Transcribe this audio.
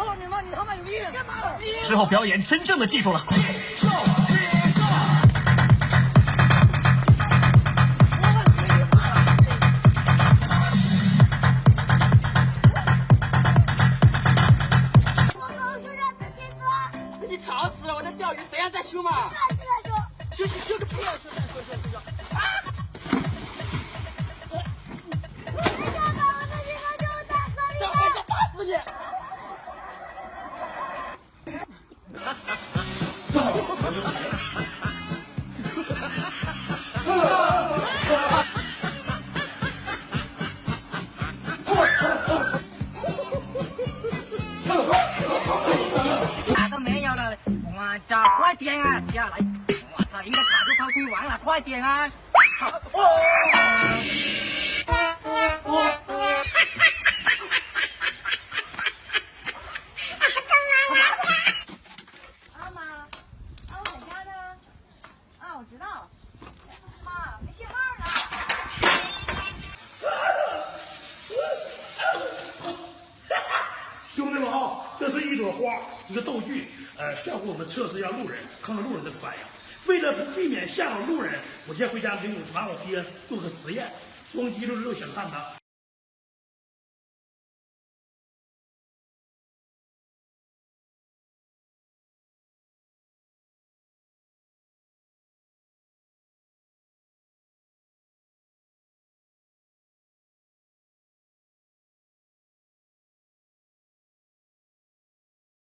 操你妈！你他妈有病！干嘛？之后表演真正的技术了。你吵死了！我在钓鱼，等下再修嘛。修个屁啊！修！啊！我打死你！啥都没有了，我操！快点啊，下来！我操，应该卡住抛推完了，快点啊！操！啊妈，啊我在家呢。啊，我知道。妈，没信号呢。兄弟们啊，这是一朵花，一个道具，效果我们测试一下路人，看看路人的反应。为了避免吓到路人，我先回家拿我爹做个实验，双击66想看他